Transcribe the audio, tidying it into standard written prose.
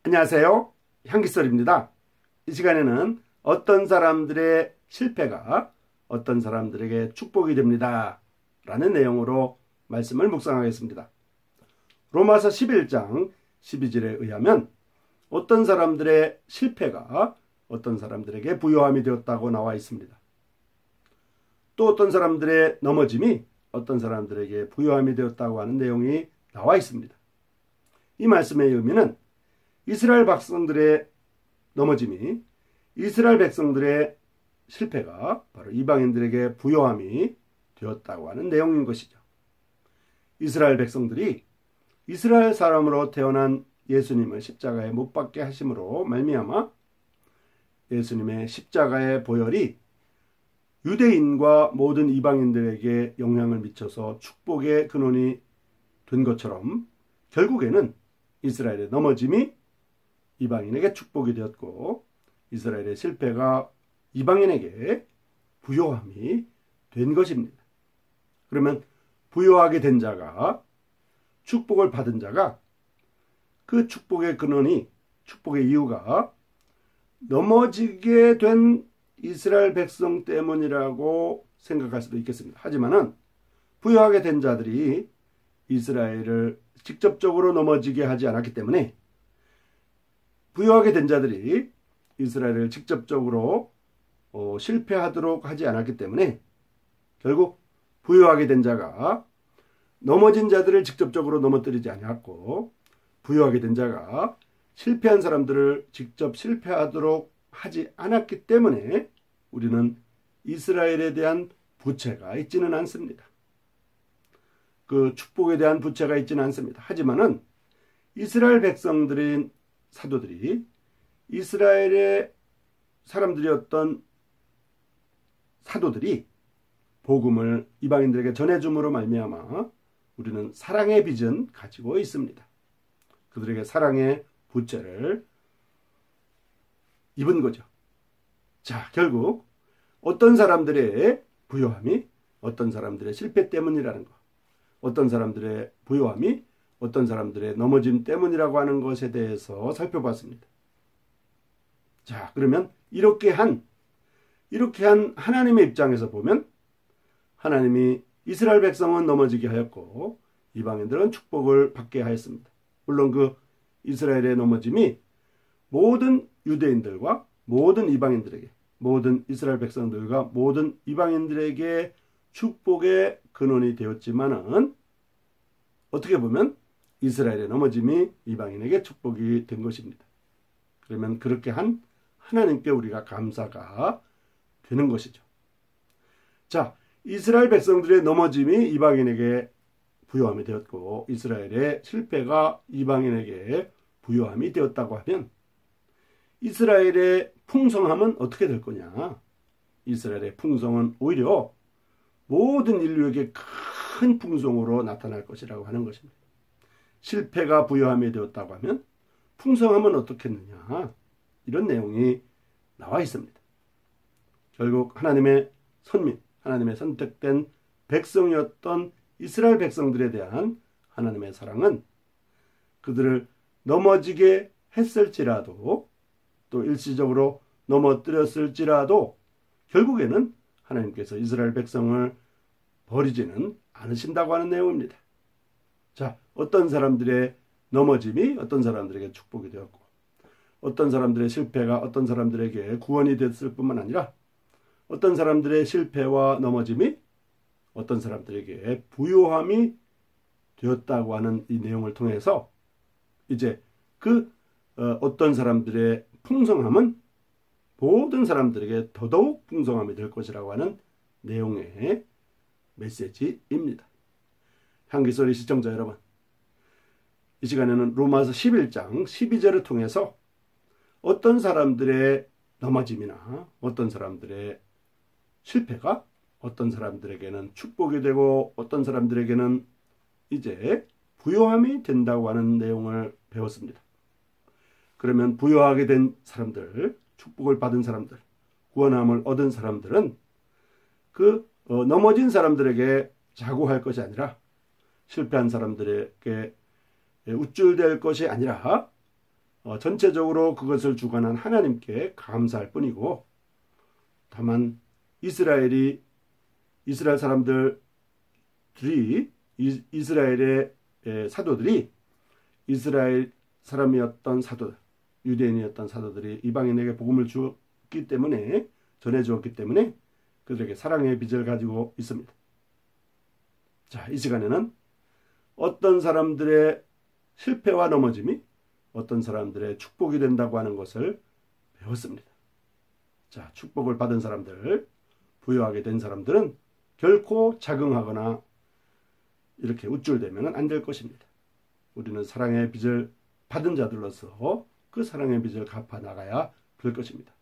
안녕하세요. 향기설입니다. 이 시간에는 어떤 사람들의 실패가 어떤 사람들에게 축복이 됩니다. 라는 내용으로 말씀을 묵상하겠습니다. 로마서 11장 12절에 의하면 어떤 사람들의 실패가 어떤 사람들에게 부요함이 되었다고 나와 있습니다. 또 어떤 사람들의 넘어짐이 어떤 사람들에게 부요함이 되었다고 하는 내용이 나와 있습니다. 이 말씀의 의미는 이스라엘 백성들의 넘어짐이 이스라엘 백성들의 실패가 바로 이방인들에게 부요함이 되었다고 하는 내용인 것이죠. 이스라엘 백성들이 이스라엘 사람으로 태어난 예수님을 십자가에 못 박게 하심으로 말미암아 예수님의 십자가의 보혈이 유대인과 모든 이방인들에게 영향을 미쳐서 축복의 근원이 된 것처럼 결국에는 이스라엘의 넘어짐이 이방인에게 축복이 되었고 이스라엘의 실패가 이방인에게 부요함이 된 것입니다. 그러면 부요하게 된 자가 축복을 받은 자가 그 축복의 근원이 축복의 이유가 넘어지게 된 이스라엘 백성 때문이라고 생각할 수도 있겠습니다. 하지만은 부요하게 된 자들이 이스라엘을 직접적으로 넘어지게 하지 않았기 때문에 부요하게 된 자들이 이스라엘을 직접적으로 실패하도록 하지 않았기 때문에 결국 부요하게 된 자가 넘어진 자들을 직접적으로 넘어뜨리지 않았고 부요하게 된 자가 실패한 사람들을 직접 실패하도록 하지 않았기 때문에 우리는 이스라엘에 대한 부채가 있지는 않습니다. 그 축복에 대한 부채가 있지는 않습니다. 하지만은 이스라엘 백성들인 사도들이 이스라엘의 사람들이었던 사도들이 복음을 이방인들에게 전해줌으로 말미암아 우리는 사랑의 빚은 가지고 있습니다. 그들에게 사랑의 부채를 입은 거죠. 자, 결국 어떤 사람들의 부요함이 어떤 사람들의 실패 때문이라는 것, 어떤 사람들의 부요함이 어떤 사람들의 넘어짐 때문이라고 하는 것에 대해서 살펴봤습니다. 자, 그러면 이렇게 한 하나님의 입장에서 보면 하나님이 이스라엘 백성은 넘어지게 하였고 이방인들은 축복을 받게 하였습니다. 물론 그 이스라엘의 넘어짐이 모든 유대인들과 모든 이방인들에게, 모든 이스라엘 백성들과 모든 이방인들에게 축복의 근원이 되었지만은 어떻게 보면 이스라엘의 넘어짐이 이방인에게 축복이 된 것입니다. 그러면 그렇게 한 하나님께 우리가 감사가 되는 것이죠. 자, 이스라엘 백성들의 넘어짐이 이방인에게 부요함이 되었고 이스라엘의 실패가 이방인에게 부요함이 되었다고 하면 이스라엘의 풍성함은 어떻게 될 거냐? 이스라엘의 풍성은 오히려 모든 인류에게 큰 풍성으로 나타날 것이라고 하는 것입니다. 실패가 부요함이 되었다고 하면 풍성함은 어떻겠느냐? 이런 내용이 나와 있습니다. 결국 하나님의 선민, 하나님의 선택된 백성이었던 이스라엘 백성들에 대한 하나님의 사랑은 그들을 넘어지게 했을지라도 또 일시적으로 넘어뜨렸을지라도 결국에는 하나님께서 이스라엘 백성을 버리지는 않으신다고 하는 내용입니다. 자, 어떤 사람들의 넘어짐이 어떤 사람들에게 축복이 되었고 어떤 사람들의 실패가 어떤 사람들에게 구원이 됐을 뿐만 아니라 어떤 사람들의 실패와 넘어짐이 어떤 사람들에게 부요함이 되었다고 하는 이 내용을 통해서 이제 그 어떤 사람들의 풍성함은 모든 사람들에게 더더욱 풍성함이 될 것이라고 하는 내용의 메시지입니다. 향기소리 시청자 여러분, 이 시간에는 로마서 11장 12절을 통해서 어떤 사람들의 넘어짐이나 어떤 사람들의 실패가 어떤 사람들에게는 축복이 되고 어떤 사람들에게는 이제 부요함이 된다고 하는 내용을 배웠습니다. 그러면 부요하게 된 사람들, 축복을 받은 사람들, 구원함을 얻은 사람들은 그 넘어진 사람들에게 자고할 것이 아니라 실패한 사람들에게 우쭐될 것이 아니라 전체적으로 그것을 주관한 하나님께 감사할 뿐이고, 다만 이스라엘 사람들이 이스라엘의 사도들이 이스라엘 사람이었던 사도, 유대인이었던 사도들이 이방인에게 복음을 주었기 때문에, 전해 주었기 때문에 그들에게 사랑의 빚을 가지고 있습니다. 자, 이 시간에는 어떤 사람들의 실패와 넘어짐이 어떤 사람들의 축복이 된다고 하는 것을 배웠습니다. 자, 축복을 받은 사람들, 부여하게 된 사람들은 결코 자긍하거나 이렇게 우쭐대면 안 될 것입니다. 우리는 사랑의 빚을 받은 자들로서 그 사랑의 빚을 갚아 나가야 될 것입니다.